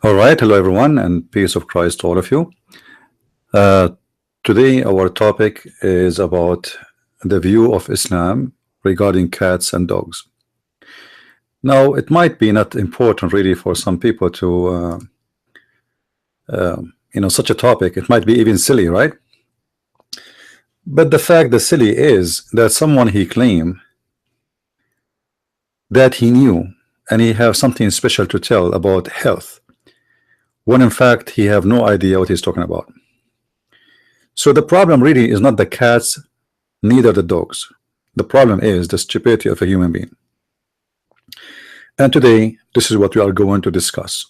All right, hello everyone, and peace of Christ to all of you. Uh, Today, our topic is about the view of Islam regarding cats and dogs. Now, it might be not important really for some people to, such a topic. It might be even silly, right? But the fact the silly is that someone he claimed that he knew and he have something special to tell about health, when in fact he have no idea what he's talking about. So the problem really is not the cats, neither the dogs. The problem is the stupidity of a human being. And today, this is what we are going to discuss.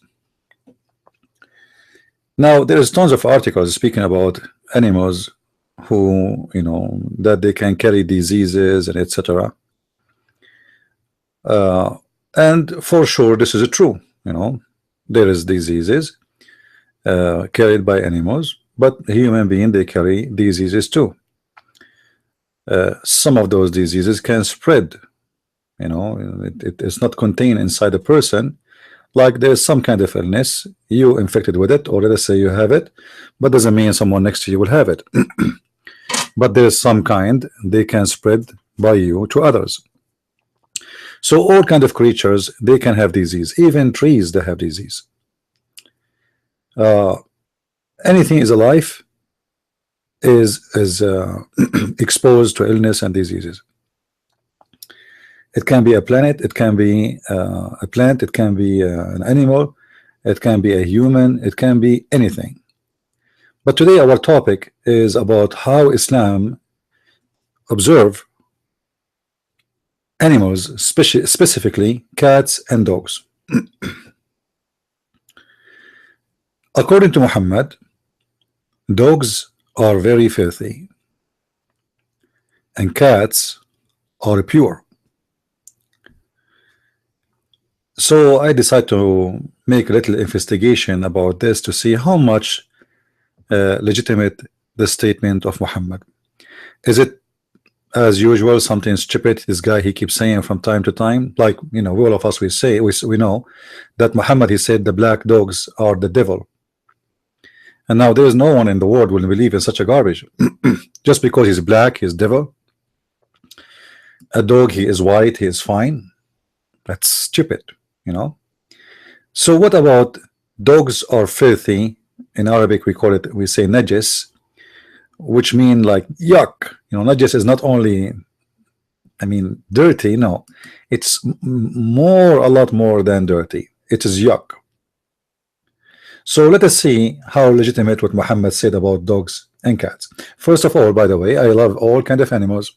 Now, there is tons of articles speaking about animals who, that they can carry diseases and etc. And for sure, this is true. There is diseases carried by animals, but human beings, they carry diseases too. Some of those diseases can spread. It's not contained inside a person. Like there's some kind of illness, you infected with it, or let us say you have it, but doesn't mean someone next to you will have it. But there's some kind they can spread by you to others. So all kind of creatures, they can have disease. Even trees, they have disease. Anything is alive is exposed to illness and diseases. It can be a planet, it can be a plant, it can be an animal, it can be a human, it can be anything. But today our topic is about how Islam observe animals, specifically cats and dogs. According to Muhammad, dogs are very filthy and cats are pure. So I decided to make a little investigation about this to see how much legitimate the statement of Muhammad. Is it as usual something stupid this guy he keeps saying from time to time? Like, all of us, we know that Muhammad, he said the black dogs are the devil. And now there is no one in the world will believe in such a garbage. Just because he's black, he's devil. A dog, he is white, he is fine. That's stupid. So what about dogs are filthy? In Arabic we say najis, which mean like yuck. Najis is not only dirty. No, it's a lot more than dirty. It is yuck. So let us see how legitimate what Muhammad said about dogs and cats. First of all, by the way, I love all kind of animals,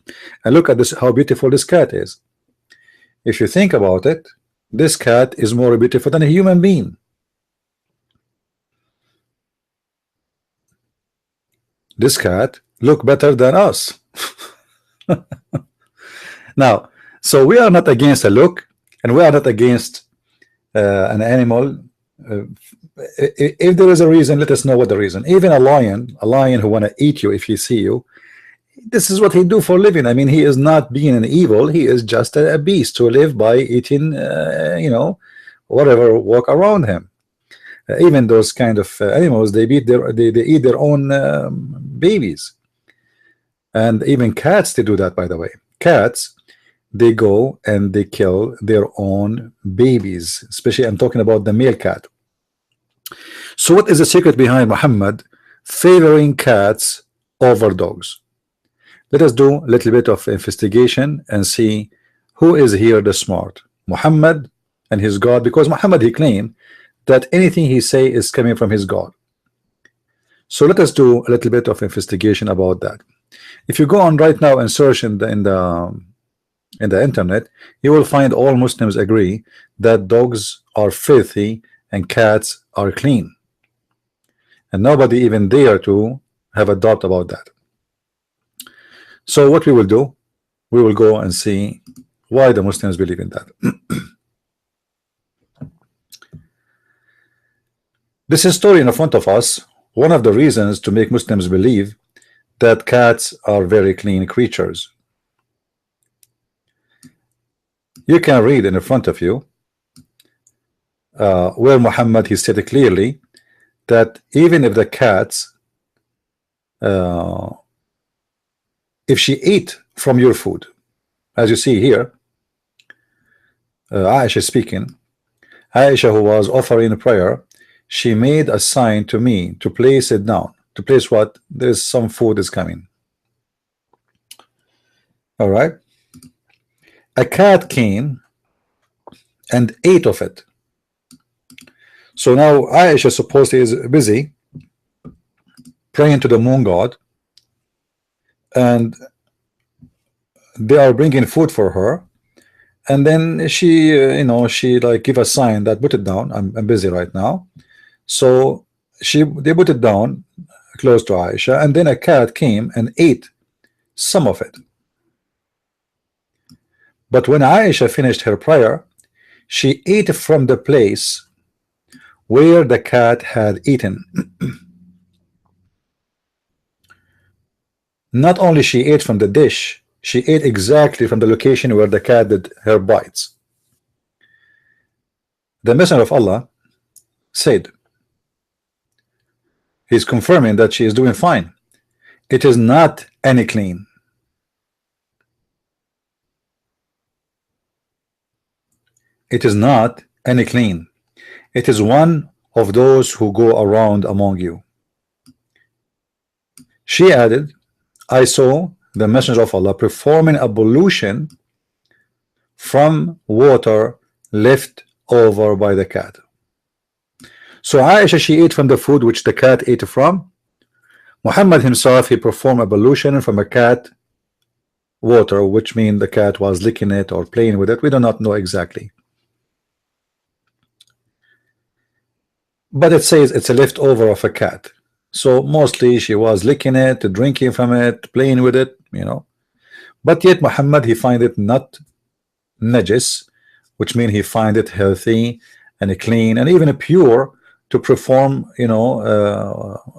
and look at this, how beautiful this cat is. If you think about it, this cat is more beautiful than a human being. This cat look better than us. Now, so we are not against a look, and we are not against an animal. If there is a reason, let us know what the reason. Even a lion who want to eat you if he see you, this is what he do for a living. He is not being an evil. He is just a beast to live by eating, whatever walk around him. Even those kind of animals, they eat their own babies. And even cats, they do that, by the way. Cats, they go and they kill their own babies. Especially, I'm talking about the male cat. So what is the secret behind Muhammad favoring cats over dogs? Let us do a little bit of investigation and see who is here the smart, Muhammad and his God, because Muhammad, he claimed that anything he say is coming from his God. So let us do a little bit of investigation about that. If you go on right now and search in the internet, you will find all Muslims agree that dogs are filthy and cats are clean, and nobody even dare to have a doubt about that. So what we will do, we will go and see why the Muslims believe in that. This is story in front of us. One of the reasons to make Muslims believe that cats are very clean creatures. You can read in front of you where Muhammad he stated clearly that even if the cats, if she ate from your food, as you see here, Aisha speaking, Aisha who was offering a prayer, she made a sign to me to place it down. To place what? There's some food is coming. All right. A cat came and ate of it. So now Aisha supposedly is busy praying to the moon god, and they are bringing food for her, and then she she like give a sign that put it down, I'm busy right now. So they put it down close to Aisha, and then a cat came and ate some of it. But when Aisha finished her prayer, she ate from the place where the cat had eaten. Not only she ate from the dish, she ate exactly from the location where the cat did her bites. The Messenger of Allah said, he's confirming that she is doing fine. It is not any clean. It is not any clean. It is one of those who go around among you. She added, I saw the Messenger of Allah performing ablution from water left over by the cat. So Aisha, she ate from the food which the cat ate from. Muhammad himself, he performed ablution from a cat water, which means the cat was licking it or playing with it. We do not know exactly, but it says it's a leftover of a cat. So mostly she was licking it, drinking from it, playing with it, but yet Muhammad, he find it not najis, which means he find it healthy and clean and even pure to perform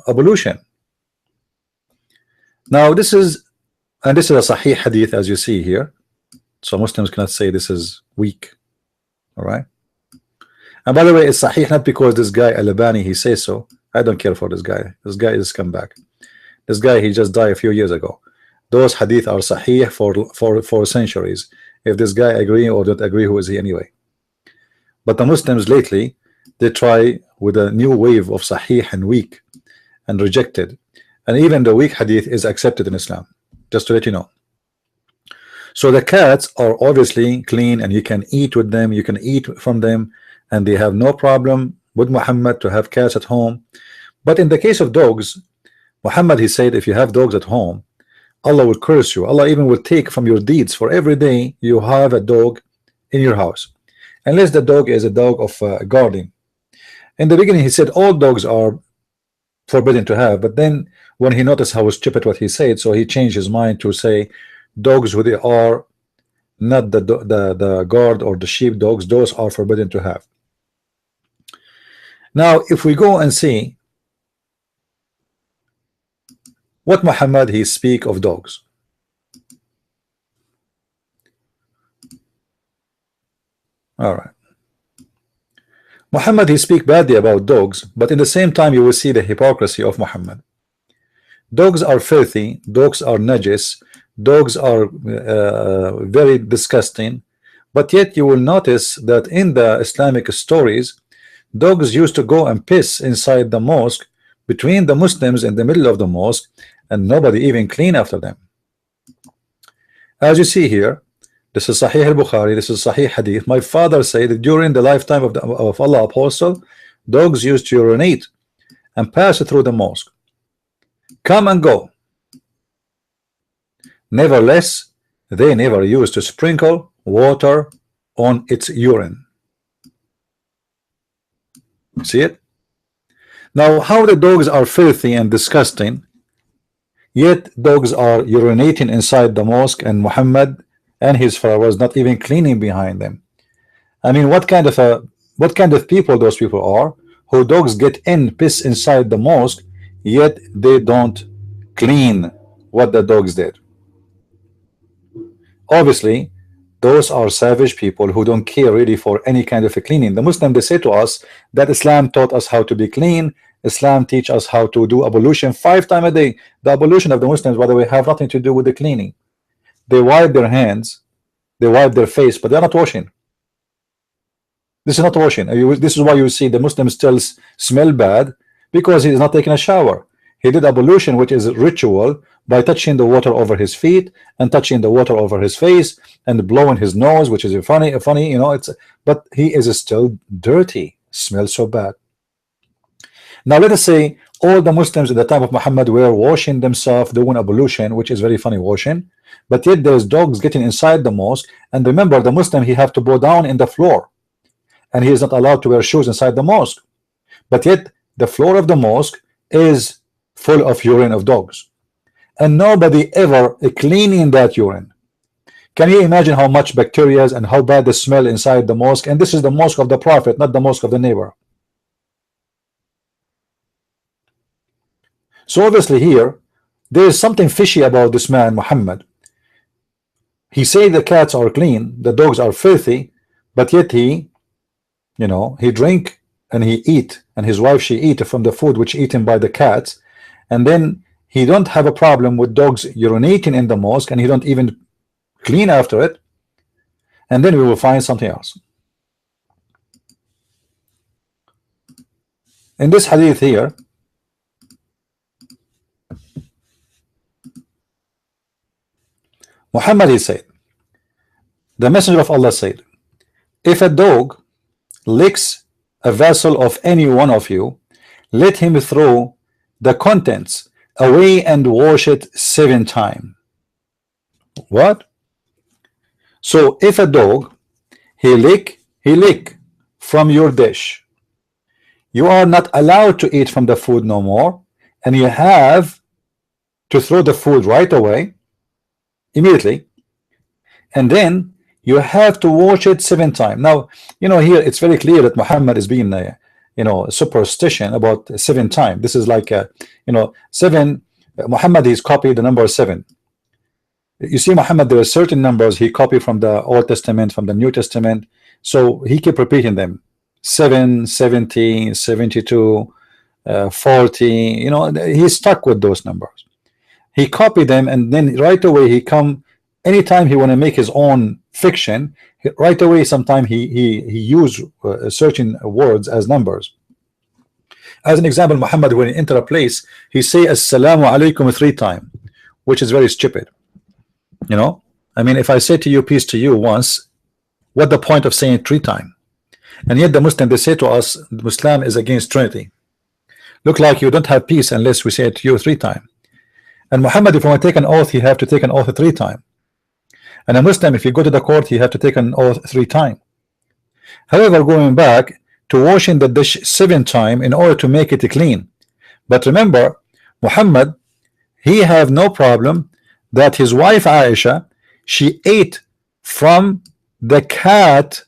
ablution. Now this is a sahih hadith, as you see here, so Muslims cannot say this is weak. All right. And by the way, it's sahih not because this guy Al-Albani he says so. I don't care for this guy. This guy is scumbag. This guy, he just died a few years ago. Those hadith are sahih for centuries. If this guy agree or don't agree, who is he anyway? But the Muslims lately, they try with a new wave of sahih and weak and rejected, and even the weak hadith is accepted in Islam, just to let you know. So the cats are obviously clean and you can eat with them, you can eat from them, and they have no problem with Muhammad to have cats at home. But in the case of dogs, Muhammad, he said, if you have dogs at home, Allah will curse you. Allah even will take from your deeds for every day you have a dog in your house, unless the dog is a dog of guarding. In the beginning he said all dogs are forbidden to have, but then when he noticed how stupid what he said, so he changed his mind to say dogs who they are not the guard or the sheep dogs, those are forbidden to have. Now if we go and see what Muhammad he speak of dogs. All right, Muhammad he speak badly about dogs, but in the same time you will see the hypocrisy of Muhammad. Dogs are filthy, dogs are najis, dogs are very disgusting, but yet you will notice that in the Islamic stories, dogs used to go and piss inside the mosque between the Muslims in the middle of the mosque, and nobody even clean after them. As you see here, this is Sahih al-Bukhari, this is Sahih Hadith. My father said that during the lifetime of Allah Apostle, dogs used to urinate and pass through the mosque, come and go. Nevertheless, they never used to sprinkle water on its urine. See it? Now how the dogs are filthy and disgusting, yet dogs are urinating inside the mosque, and Muhammad and his followers not even cleaning behind them. I mean, what kind of people those people are, who dogs get in, piss inside the mosque, yet they don't clean what the dogs did. Obviously those are savage people who don't care really for any kind of a cleaning. The Muslim, they say to us that Islam taught us how to be clean. Islam teach us how to do ablution 5 times a day. The ablution of the Muslims, by the way, have nothing to do with the cleaning. They wipe their hands, they wipe their face, but they're not washing. This is not washing. This is why you see the Muslims still smell bad, because he is not taking a shower. He did ablution, which is a ritual, by touching the water over his feet and touching the water over his face and blowing his nose, which is funny, you know. But he is still dirty, smells so bad. Now let us say all the Muslims at the time of Muhammad were washing themselves, doing ablution, which is very funny, washing, but yet there's dogs getting inside the mosque. And remember, the Muslim, he have to bow down in the floor, and he is not allowed to wear shoes inside the mosque. But yet the floor of the mosque is full of urine of dogs, and nobody ever cleaning that urine. Can you imagine how much bacteria and how bad the smell inside the mosque? And this is the mosque of the Prophet, not the mosque of the neighbor. So obviously here there is something fishy about this man Muhammad. He say the cats are clean, the dogs are filthy, but yet he, you know, he drink and he eat, and his wife, she eat from the food which eaten by the cats. And then he don't have a problem with dogs urinating in the mosque, and he don't even clean after it. And then we will find something else. In this hadith here, Muhammad, he said, the Messenger of Allah said, if a dog licks a vessel of any one of you, let him throw the contents away and wash it 7 times. What? So if a dog he lick from your dish, you are not allowed to eat from the food no more, and you have to throw the food right away, immediately, and then you have to wash it 7 times. Now, you know, here it's very clear that Muhammad is being you know, superstition about 7 times. This is like you know, 7. Muhammad is copied the number 7. You see, Muhammad, there are certain numbers he copied from the Old Testament, from the New Testament, so he kept repeating them: 7, 17, 72, 40. You know, he's stuck with those numbers. He copied them, and then right away he come. Anytime he want to make his own fiction, right away sometime he use certain words as numbers. As an example, Muhammad, when he enter a place, he say assalamu alaikum 3 times, which is very stupid. You know, I mean, if I say to you peace to you once, what the point of saying it 3 times? And yet the Muslim, they say to us, Islam is against Trinity. Look like you don't have peace unless we say it to you 3 times. And Muhammad, if you want to take an oath, you have to take an oath 3 times. And a Muslim, if you go to the court, you have to take an oath 3 times. However, going back to washing the dish 7 times in order to make it clean. But remember, Muhammad, he have no problem that his wife Aisha, she ate from the cat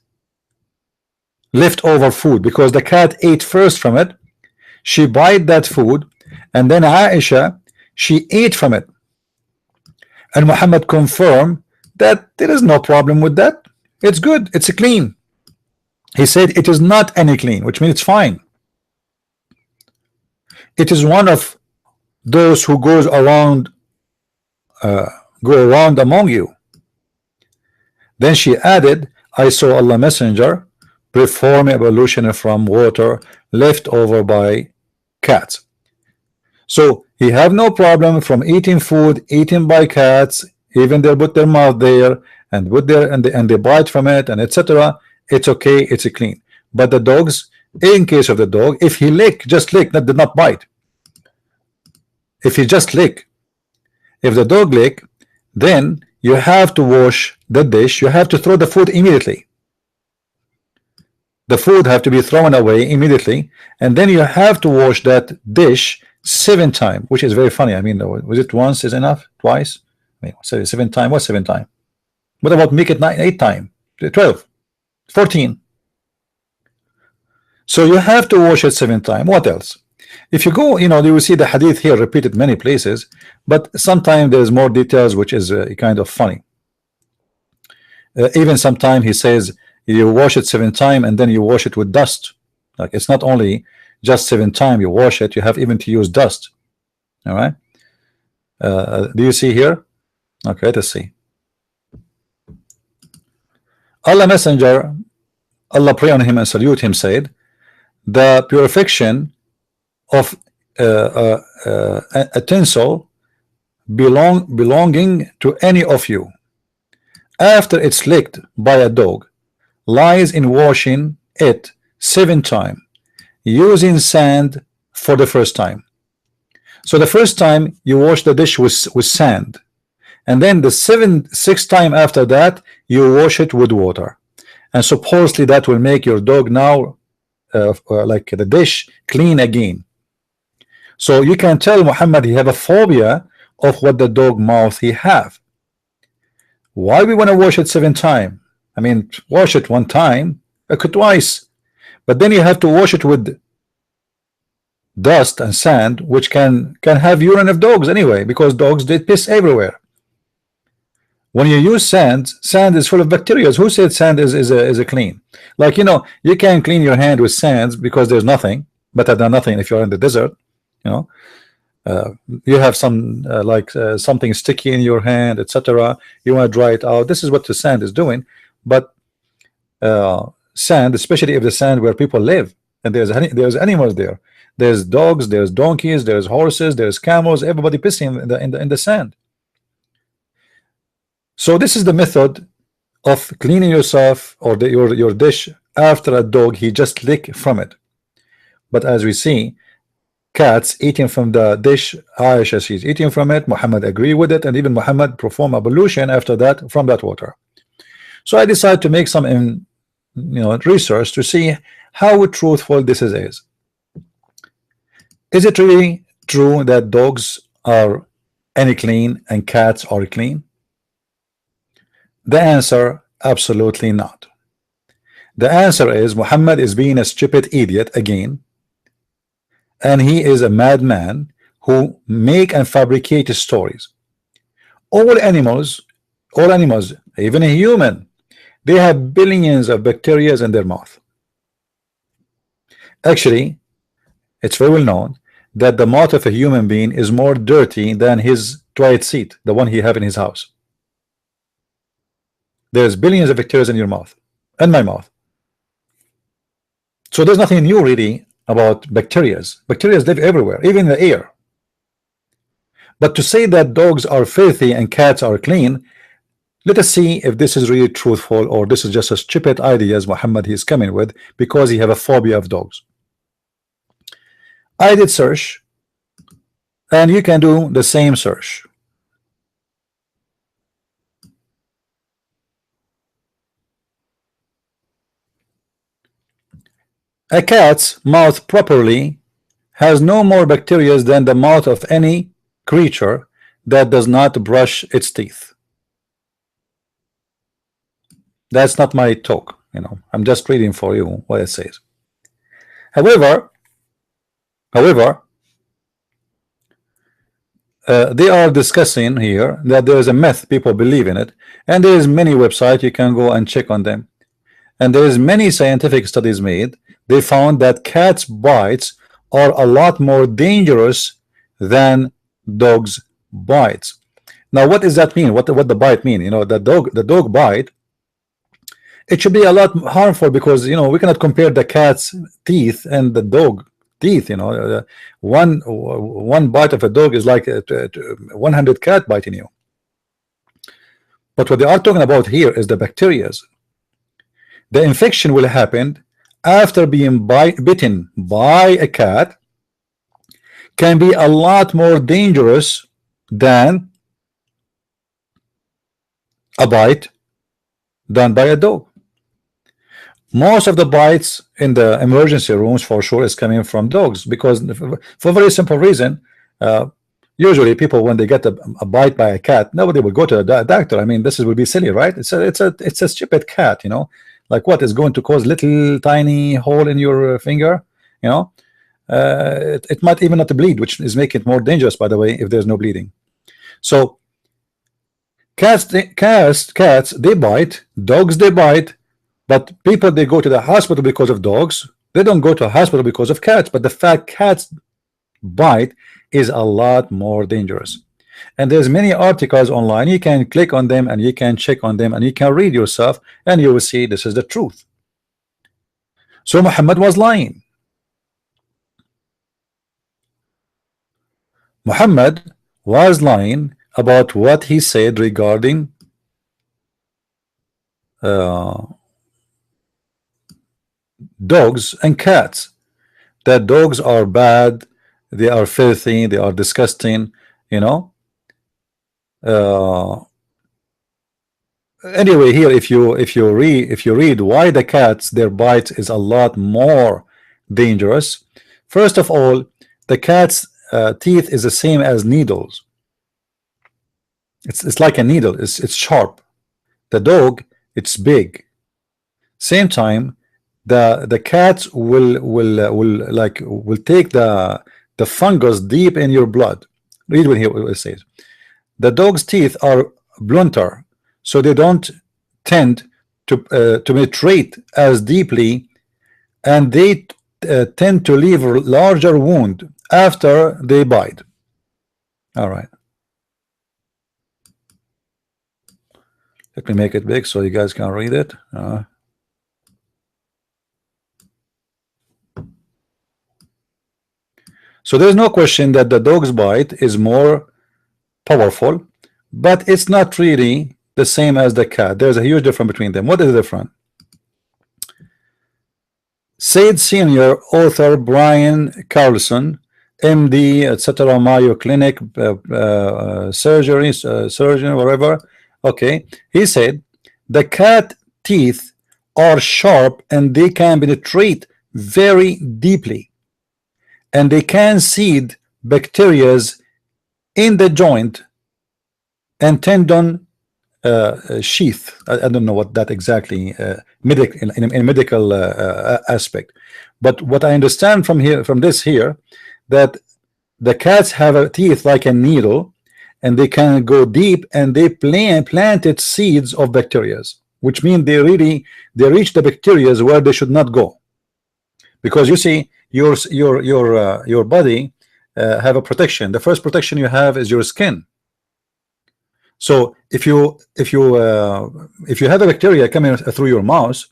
leftover food, because the cat ate first from it. She bite that food, and then Aisha, she ate from it. And Muhammad confirmed that there is no problem with that. It's good, it's clean. He said it is not any clean, which means it's fine. It is one of those who goes around among you. Then she added, I saw Allah Messenger perform ablution from water left over by cats. So he have no problem from eating food eaten by cats, even they put their mouth there and put there and they bite from it and etc. It's okay, it's clean. But the dogs, in case of the dog, if he lick, just lick, that did not bite. If he just lick, if the dog lick, then you have to wash the dish. You have to throw the food immediately. The food have to be thrown away immediately, and then you have to wash that dish 7 times, which is very funny. I mean, was it once is enough? Twice? I mean, 7 times. What 7 times? What about make it 8 times? 12, 14. So you have to wash it 7 times. What else? If you go, you know, you will see the hadith here repeated many places, but sometimes there's more details, which is kind of funny. Even sometimes he says you wash it 7 times and then you wash it with dust. Like it's not only just 7 times you wash it, you have even to use dust. All right. Do you see here? Okay, let's see. Allah Messenger, Allah pray on him and salute him, said, the purification of a utensil belonging to any of you after it's licked by a dog lies in washing it 7 times using sand for the first time. So the first time you wash the dish with sand, and then the 6th time after that you wash it with water, and supposedly that will make your dog now like the dish clean again. So you can tell Muhammad he have a phobia of what the dog mouth he have. Why we want to wash it 7 times? I mean, wash it 1 time, twice, but then you have to wash it with dust and sand, which can have urine of dogs anyway, because dogs did piss everywhere. When you use sand is full of bacteria. Who said sand is a clean? Like, you know, you can clean your hand with sand because there's nothing better than nothing. If you're in the desert, you know, you have some something sticky in your hand, etc. You want to dry it out. This is what the sand is doing. But sand, especially if the sand where people live, and there's animals there. There's dogs, there's donkeys, there's horses, there's camels. Everybody pissing in the sand. So this is the method of cleaning yourself or your dish after a dog he just lick from it. But as we see, cats eating from the dish, Aisha, she's eating from it, Muhammad agree with it, and even Muhammad perform ablution after that from that water. So I decided to make some research to see how truthful this is. Is it really true that dogs are any clean and cats are clean? The answer, absolutely not. The answer is Muhammad is being a stupid idiot again, and he is a madman who make and fabricate stories. All animals, even a human, they have billions of bacteria in their mouth. Actually, it's very well known that the mouth of a human being is more dirty than his toilet seat, the one he have in his house. There's billions of bacteria in your mouth and my mouth. So there's nothing new really about bacteria. Bacteria live everywhere, even in the air. But to say that dogs are filthy and cats are clean, let us see if this is really truthful or this is just a stupid idea as Muhammad is coming with because he have a phobia of dogs. I did search, and you can do the same search. A cat's mouth properly has no more bacteria than the mouth of any creature that does not brush its teeth. That's not my talk, I'm just reading for you what it says. However, they are discussing here that there is a myth, people believe in it, and there is many websites you can go and check on them, and there is many scientific studies made. They found that cats bites are a lot more dangerous than dogs bites. Now what does that mean? What the bite mean? The dog bite, it should be a lot harmful because we cannot compare the cat's teeth and the dog teeth. One bite of a dog is like 100 cat biting you. But what they are talking about here is the bacteria. The infection will happen after being bitten by a cat, can be a lot more dangerous than a bite done by a dog. Most of the bites in the emergency rooms for sure is coming from dogs because for a very simple reason. Usually people, when they get a bite by a cat, nobody will go to a doctor. I mean, this would be silly, right? It's a stupid cat, like what is going to cause little tiny hole in your finger, it might even not bleed, which is making it more dangerous, by the way, if there's no bleeding. So Cats they bite, dogs they bite, but people they go to the hospital because of dogs. They don't go to a hospital because of cats. But the fact cats bite is a lot more dangerous. And there's many articles online. You can click on them and you can check on them and you can read yourself and you will see this is the truth. So Muhammad was lying. Muhammad was lying about what he said regarding dogs and cats. That dogs are bad, they are filthy, they are disgusting, you know. Anyway, here if you read why the cats their bites is a lot more dangerous. First of all, the cat's teeth is the same as needles. It's like a needle. It's sharp. The dog, it's big. Same time, the cats will take the fungus deep in your blood. Read what here it says. The dog's teeth are blunter, so they don't tend to penetrate as deeply, and they tend to leave a larger wound after they bite. All right. Let me make it big so you guys can read it. So there's no question that the dog's bite is more powerful, but it's not really the same as the cat. There's a huge difference between them. What is the difference? Said senior author Brian Carlson, MD, etc., Mayo Clinic, surgeon, whatever. Okay, he said the cat teeth are sharp and they can penetrate very deeply, and they can seed bacteria in the joint and tendon sheath. I don't know what that exactly in medical aspect, but what I understand from this here, that the cats have a teeth like a needle, and they can go deep and they planted seeds of bacteria, which means they reach the bacteria where they should not go, because you see your body have a protection. The first protection you have is your skin. So if you have a bacteria coming through your mouth,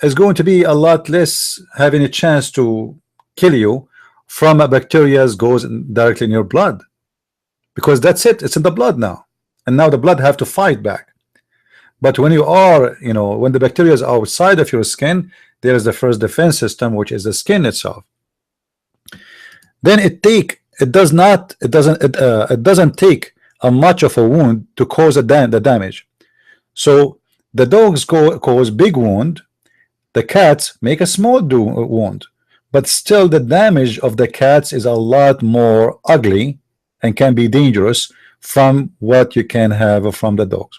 it's going to be a lot less having a chance to kill you from a bacteria goes directly in your blood, because that's it's in the blood now, and now the blood have to fight back. But when you are, when the bacteria is outside of your skin, there is the first defense system, which is the skin itself. Then it doesn't take a much of a wound to cause the damage. So the dogs cause big wound, the cats make a small wound, but still the damage of the cats is a lot more ugly and can be dangerous from what you can have from the dogs.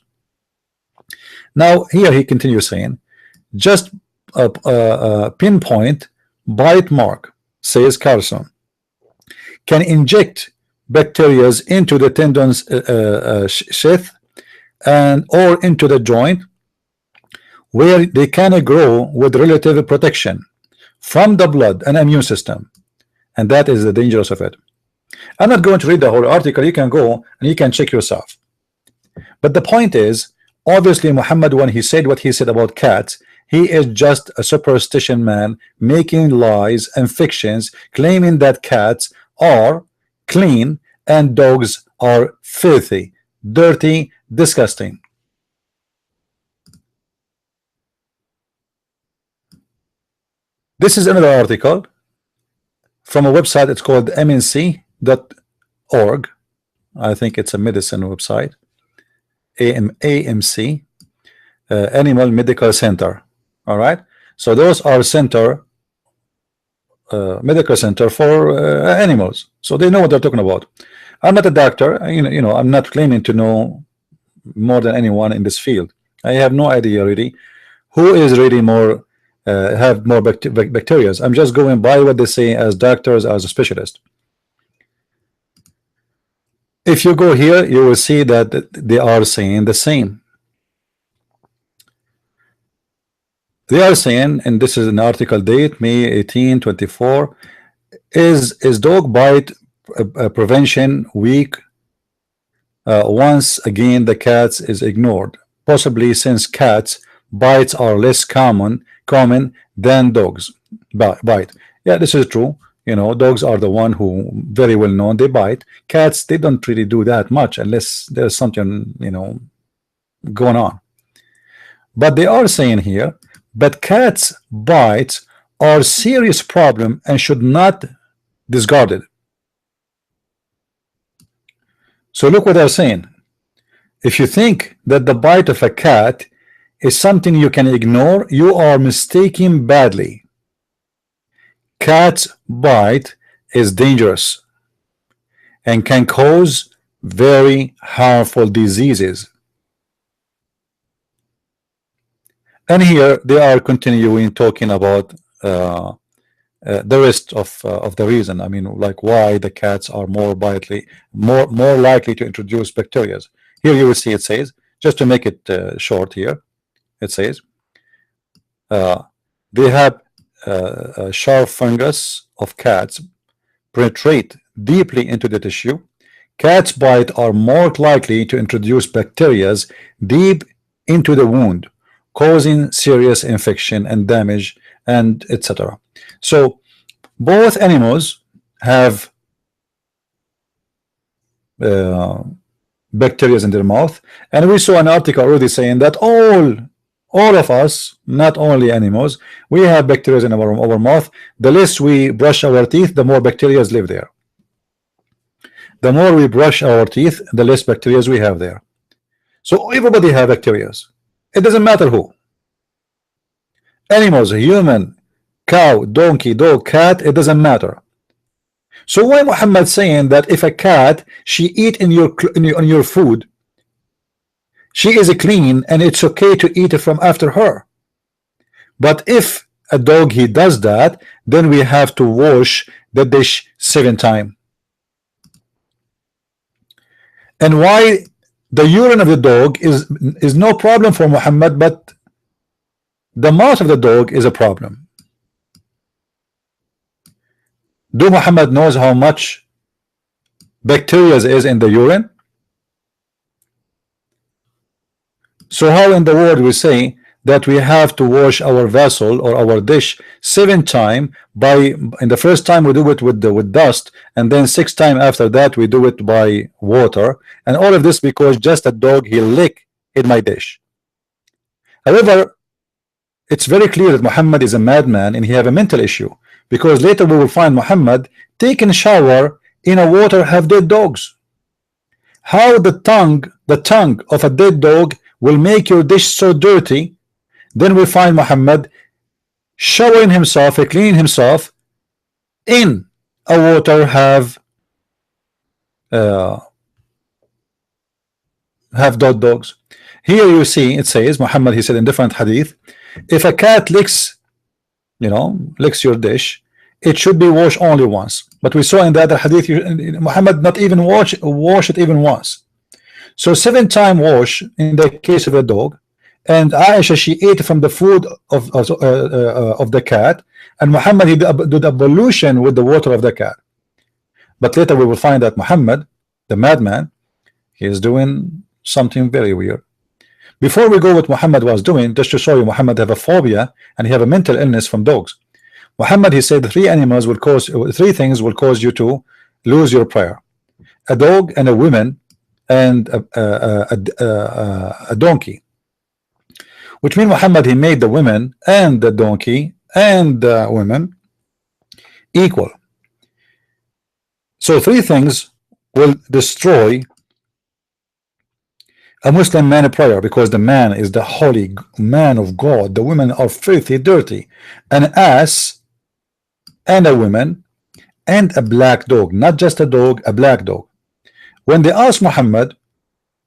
Now here he continues saying, just a pinpoint bite mark, says Carlson, can inject bacteria into the tendons sheath or into the joint, where they can grow with relative protection from the blood and immune system, and that is the dangerous of it. I'm not going to read the whole article. You can go and you can check yourself. But the point is, obviously Muhammad, when he said what he said about cats, he is just a superstition man making lies and fictions, claiming that cats are clean and dogs are filthy, dirty, disgusting. This is another article from a website. It's called mnc.org. I think it's a medicine website. AMC, Animal Medical Center. All right, so those are medical center for animals, so they know what they're talking about. I'm not a doctor, I'm not claiming to know more than anyone in this field. I have no idea really who is really more have more bacteria. I'm just going by what they say as doctors, as a specialist. If you go here, you will see that they are saying the same. They are saying, and this is an article date May 18, 24, is dog bite prevention week. Once again the cats is ignored, possibly since cats bites are less common than dogs bite. Yeah, this is true. You know, dogs are the one who very well known, they bite. Cats, they don't really do that much unless there's something, you know, going on. But they are saying here, but cats bites are serious problem and should not discarded. So look what they're saying. If you think that the bite of a cat is something you can ignore, you are mistaken badly. Cat's bite is dangerous and can cause very harmful diseases. And here they are continuing talking about the rest of the reason. I mean, like why the cats are more likely to introduce bacteria. Here you will see it says, just to make it short here, it says they have sharp fungus of cats penetrate deeply into the tissue. Cats bite are more likely to introduce bacteria deep into the wound, causing serious infection and damage, and etc. So both animals have bacteria in their mouth, and we saw an article already saying that all of us, not only animals, we have bacteria in our mouth. The less we brush our teeth, the more bacteria live there. The more we brush our teeth, the less bacteria we have there. So everybody have bacteria. It doesn't matter who. Animals, human, cow, donkey, dog, cat, it doesn't matter. So why Muhammad saying that if a cat she eat in your food, she is clean and it's okay to eat it from after her, but if a dog he does that, then we have to wash the dish 7 times. And why the urine of the dog is no problem for Muhammad, but the mouth of the dog is a problem. Do Muhammad knows how much bacteria is in the urine? So how in the world we say that we have to wash our vessel or our dish 7 times? In the first time we do it with dust, and then 6 times after that we do it by water, and all of this because just a dog he lick in my dish. However, it's very clear that Muhammad is a madman and he have a mental issue, because later we will find Muhammad taking a shower in a water have dead dogs. How the tongue of a dead dog will make your dish so dirty? Then we find Muhammad showering himself, cleaning himself in a water have dead dogs. Here you see it says, Muhammad he said in different hadith, if a cat licks your dish, it should be washed only once. But we saw in the other hadith Muhammad not even wash it even once. So 7 times wash in the case of a dog, and Aisha she ate from the food of the cat, and Muhammad he did ablution with the water of the cat. But later we will find that Muhammad, the madman, he is doing something very weird. Before we go what Muhammad was doing, just to show you Muhammad have a phobia and he have a mental illness from dogs. Muhammad he said 3 things will cause you to lose your prayer: a dog and a woman and a donkey. Which means Muhammad he made the women and the donkey and the women equal. So 3 things will destroy a Muslim man prayer, because the man is the holy man of God, the women are filthy, dirty. An ass and a woman and a black dog, not just a dog, a black dog. When they asked Muhammad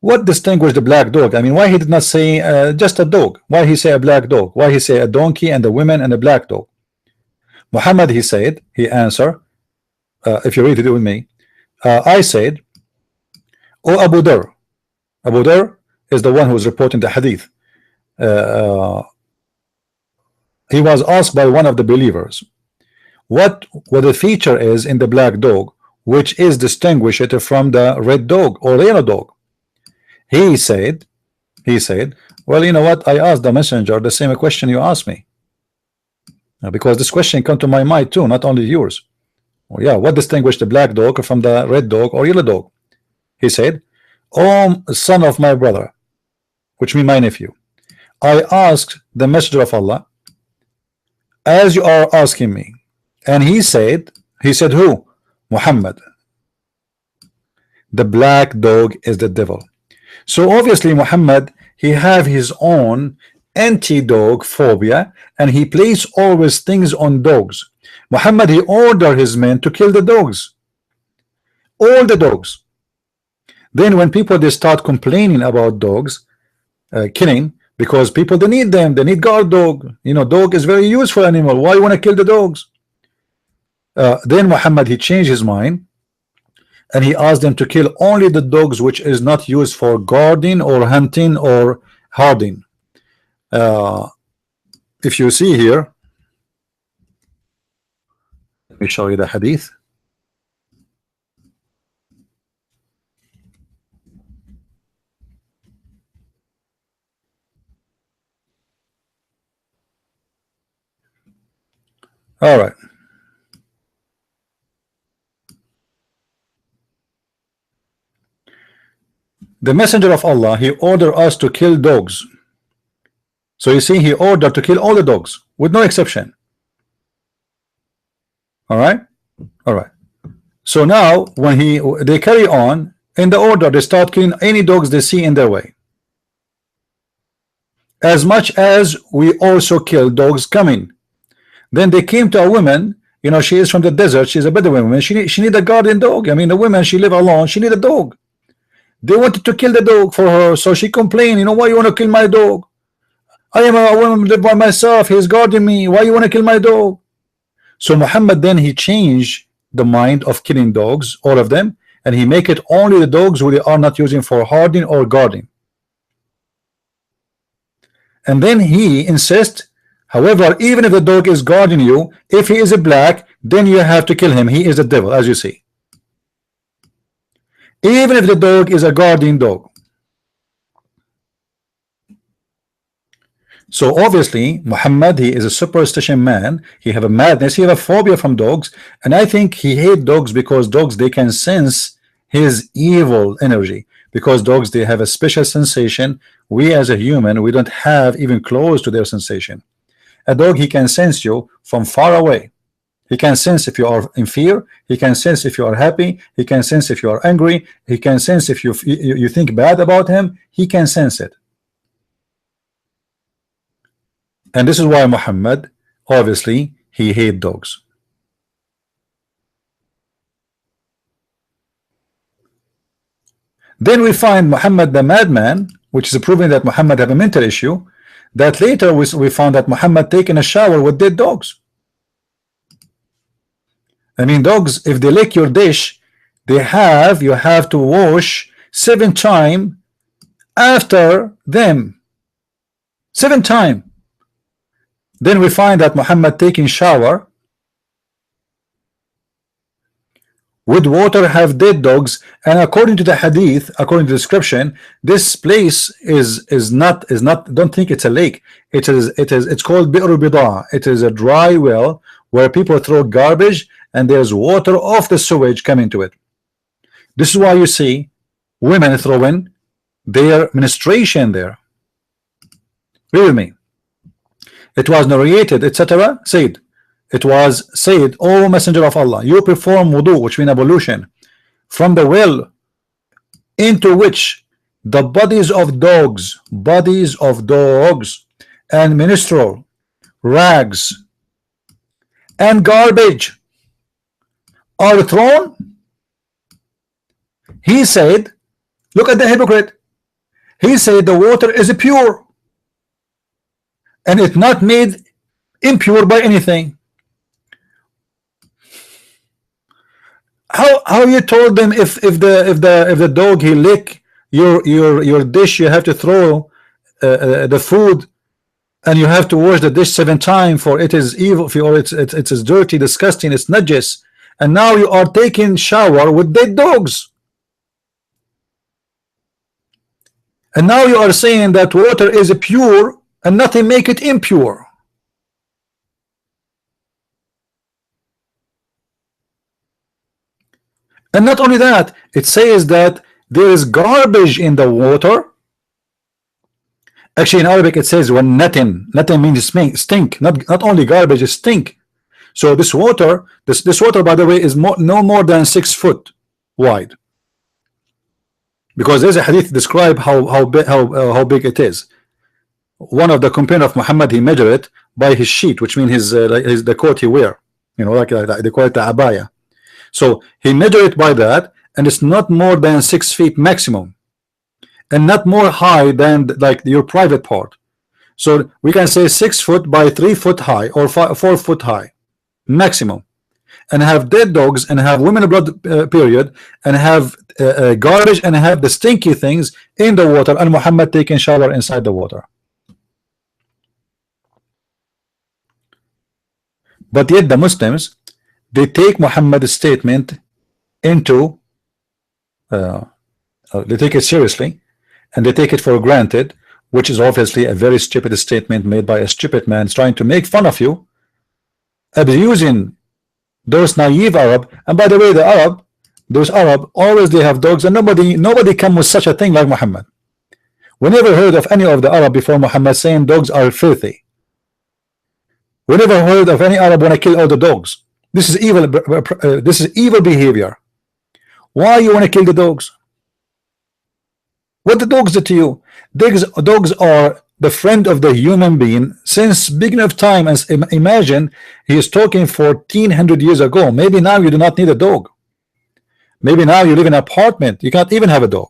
what distinguished the black dog, I mean, why he did not say just a dog? Why he say a black dog? Why he say a donkey and a woman and a black dog? Muhammad he said, he answered, if you read it with me, I said or Abu Dhar. Abu Dhar is the one who is reporting the hadith. He was asked by one of the believers what the feature is in the black dog which is distinguished from the red dog or the yellow dog. He said, well, you know what, I asked the messenger the same question you asked me, because this question come to my mind too, not only yours. Well, yeah, what distinguished the black dog from the red dog or yellow dog? He said, oh, son of my brother, which means my nephew, I asked the messenger of Allah as you are asking me, and he said who? Muhammad. The black dog is the devil. So obviously Muhammad, he have his own anti-dog phobia, and he places always things on dogs. Muhammad, he ordered his men to kill the dogs, all the dogs. Then when people they start complaining about dogs killing, because people they need them, they need guard dog, you know, dog is very useful animal, why you want to kill the dogs? Then Muhammad, he changed his mind, and he asked them to kill only the dogs which is not used for guarding or hunting or herding. If you see here, let me show you the hadith. All right. The messenger of Allah, he ordered us to kill dogs. So you see, he ordered to kill all the dogs with no exception. All right, all right. So now when they carry on in the order, they start killing any dogs they see in their way, as much as we also kill dogs coming. Then they came to a woman, you know, she is from the desert, she's a Bedouin woman, she need a guardian dog. I mean, the woman, she live alone, she need a dog. They wanted to kill the dog for her, so she complained, you know, why you want to kill my dog? I am a woman, live by myself, he's guarding me, why you want to kill my dog? So Muhammad then he changed the mind of killing dogs, all of them, and he make it only the dogs who they are not using for herding or guarding. And then he insists, however, even if the dog is guarding you, if he is a black, then you have to kill him, he is the devil, as you see. Even if the dog is a guardian dog. So obviously Muhammad, he is a superstition man, he have a madness, he have a phobia from dogs, and I think he hate dogs because dogs, they can sense his evil energy, because dogs, they have a special sensation we as a human, we don't have even close to their sensation. A dog, he can sense you from far away. He can sense if you are in fear, he can sense if you are happy, he can sense if you are angry, he can sense if you think bad about him, he can sense it. And this is why Muhammad, obviously, he hate dogs. Then we find Muhammad the madman, which is proving that Muhammad have a mental issue, that later we found that Muhammad taking a shower with dead dogs. I mean, dogs, if they lick your dish, you have to wash 7 times after them. 7 times. Then we find that Muhammad taking shower with water have dead dogs, and according to the hadith, according to the description, this place is not, don't think it's a lake. It's called Bi'r Bida. It is a dry well where people throw garbage and there's water off the sewage coming to it. This is why you see women throwing their menstruation there. Read with me. It was narrated, etc. Said, it was said, O Messenger of Allah, you perform wudu, which means ablution, from the well into which the bodies of dogs and menstrual rags and garbage are thrown. He said, look at the hypocrite. He said the water is pure and it's not made impure by anything. How How you told them if the dog he lick your dish, you have to throw the food, and you have to wash the dish 7 times, for it is evil, or it's dirty, disgusting, it's najis, and now you are taking shower with dead dogs, and now you are saying that water is pure and nothing make it impure. And not only that, it says that there is garbage in the water. Actually, in Arabic it says when natin means stink. Not only garbage, is stink. So this water, this water, by the way, is no more than 6 foot wide, because there's a hadith describe how big it is. One of the companions of Muhammad, he measured it by his sheet, which means the coat he wear, you know, like they call it the abaya. So he measured it by that, and it's not more than 6 feet maximum, and not more high than like your private part. So we can say 6 foot by 3 foot high, or 4 foot high maximum, and have dead dogs, and have women blood period, and have garbage, and have the stinky things in the water, and Muhammad taking shower inside the water. But yet the Muslims, they take Muhammad's statement into they take it seriously, and they take it for granted, which is obviously a very stupid statement made by a stupid man trying to make fun of you, abusing those naive Arab. And by the way, those Arab always they have dogs, and nobody come with such a thing like Muhammad. We never heard of any of the Arab before Muhammad saying dogs are filthy. We never heard of any Arab want to kill all the dogs. This is evil. This is evil behavior. Why you want to kill the dogs? What the dogs did to you? Dogs are the friend of the human being since beginning of time. And imagine he is talking 1400 years ago. Maybe now you do not need a dog. Maybe now you live in an apartment, you can't even have a dog.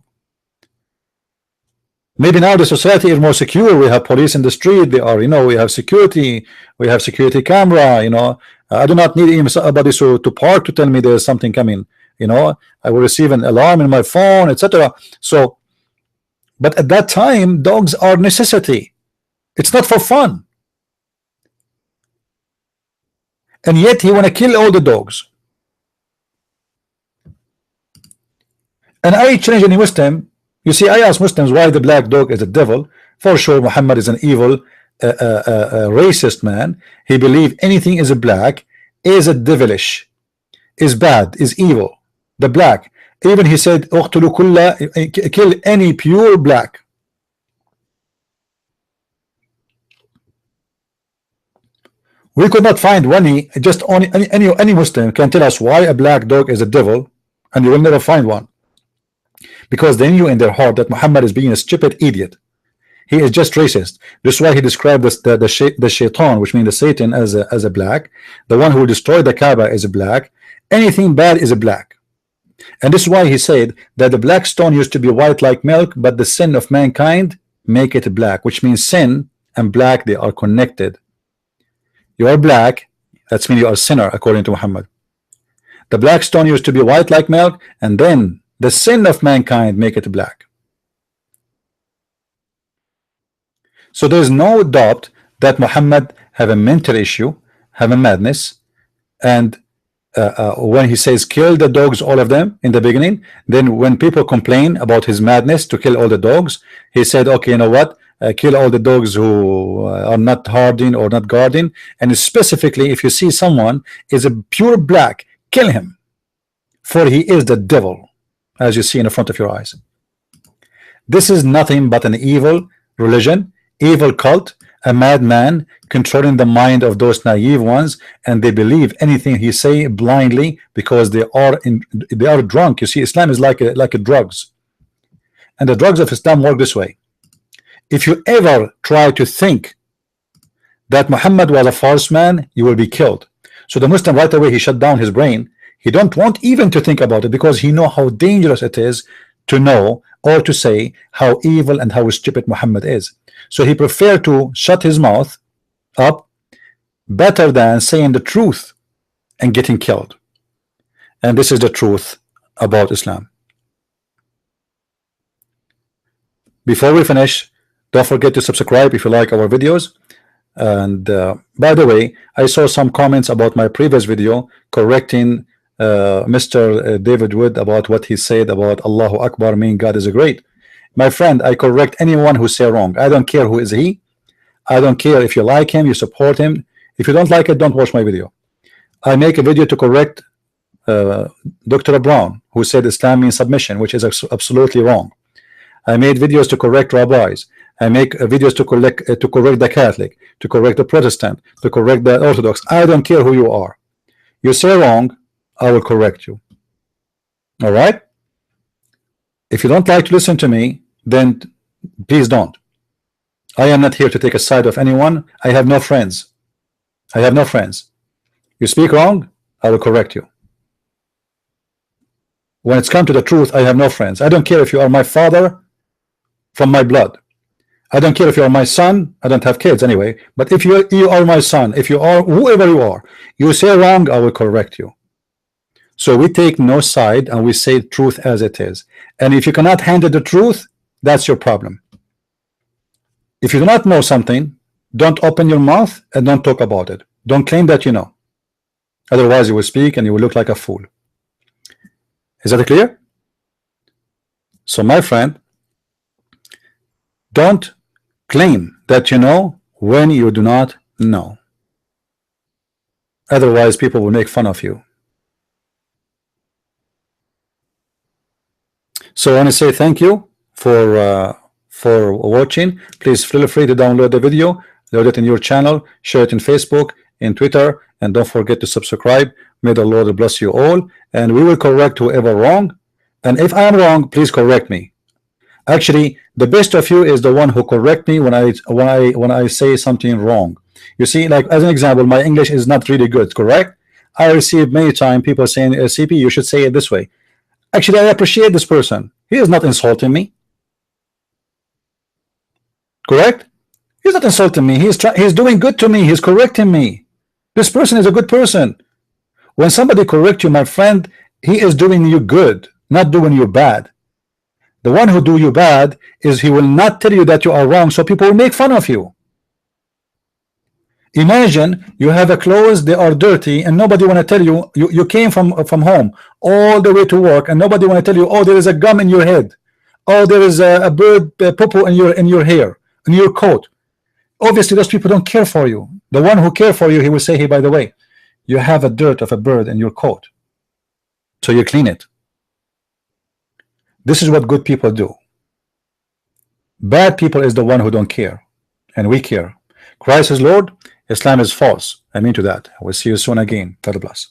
Maybe now the society is more secure. We have police in the street. They are, you know, we have security. We have security camera. You know, I do not need even somebody to park to tell me there's something coming. You know, I will receive an alarm in my phone, etc. So, but at that time, dogs are necessity. It's not for fun. And yet he want to kill all the dogs. And I challenge any Muslim. You see, I ask Muslims why the black dog is a devil. For sure, Muhammad is an evil, racist man. He believes anything is a black is a devilish, is bad, is evil. The black. Even he said, kill any pure black. We could not find any Muslim can tell us why a black dog is a devil, and you will never find one. Because they knew in their heart that Muhammad is being a stupid idiot. He is just racist. This is why he described the shaitan, which means the Satan, as a black. The one who destroyed the Kaaba is a black. Anything bad is a black. And this is why he said that the black stone used to be white like milk, but the sin of mankind make it black, which means sin and black, they are connected. You are black, that's mean you are a sinner according to Muhammad. The black stone used to be white like milk, and then the sin of mankind make it black. So there is no doubt that Muhammad have a mental issue, have a madness, and when he says kill the dogs, all of them in the beginning, then when people complain about his madness to kill all the dogs, he said, okay, you know what, kill all the dogs who are not hardened or not guarding, and specifically if you see someone is a pure black, kill him, for he is the devil, as you see in the front of your eyes. This is nothing but an evil religion, evil cult, a madman controlling the mind of those naive ones, and they believe anything he say blindly because they are drunk. You see, Islam is like a drugs, and the drugs of Islam work this way. If you ever try to think that Muhammad was a false man, you will be killed. So the Muslim right away, he shut down his brain. He don't want even to think about it, because he know how dangerous it is to know or to say how evil and how stupid Muhammad is. So he preferred to shut his mouth up better than saying the truth and getting killed. And this is the truth about Islam. Before we finish, don't forget to subscribe if you like our videos. And by the way, I saw some comments about my previous video correcting Mr. David Wood about what he said about Allahu Akbar mean God is a great. My friend, I correct anyone who say wrong. I don't care who is he. I don't care if you like him, you support him. If you don't like it, don't watch my video. I make a video to correct Dr. Brown, who said Islam means submission, which is absolutely wrong. I made videos to correct rabbis. I make videos to correct the Catholic, to correct the Protestant, to correct the Orthodox. I don't care who you are. You say wrong, I will correct you. All right? If you don't like to listen to me, then please don't. I am not here to take a side of anyone. I have no friends. I have no friends. You speak wrong, I will correct you. When it's come to the truth, I have no friends. I don't care if you are my father from my blood. I don't care if you are my son. I don't have kids anyway. But if you are my son, if you are whoever you are, you say wrong, I will correct you. So we take no side and we say truth as it is. And if you cannot handle the truth, that's your problem. If you do not know something, don't open your mouth and don't talk about it. Don't claim that you know. Otherwise you will speak and you will look like a fool. Is that clear? So my friend, don't claim that you know when you do not know. Otherwise people will make fun of you. So I want to say thank you for watching. Please feel free to download the video, load it in your channel, share it in Facebook, in Twitter, and don't forget to subscribe. May the Lord bless you all, and we will correct whoever wrong. And if I am wrong, please correct me. Actually, the best of you is the one who correct me when I say something wrong. You see, like as an example, my English is not really good, correct? I receive many times people saying, CP, you should say it this way. Actually, I appreciate this person. He is not insulting me. Correct? He's not insulting me. He's doing good to me. He's correcting me. This person is a good person. When somebody corrects you, my friend, he is doing you good, not doing you bad. The one who do you bad is he will not tell you that you are wrong, so people will make fun of you. Imagine you have a clothes, they are dirty, and nobody want to tell you, you came from home all the way to work, and nobody want to tell you, oh, there is a gum in your head, oh, there is a bird poo in your hair, in your coat. Obviously those people don't care for you. The one who care for you, he will say, hey, by the way, you have a dirt of a bird in your coat, so you clean it. This is what good people do. Bad people is the one who don't care, and we care. Christ is Lord, Islam is false. I mean to that. I will see you soon again. God bless.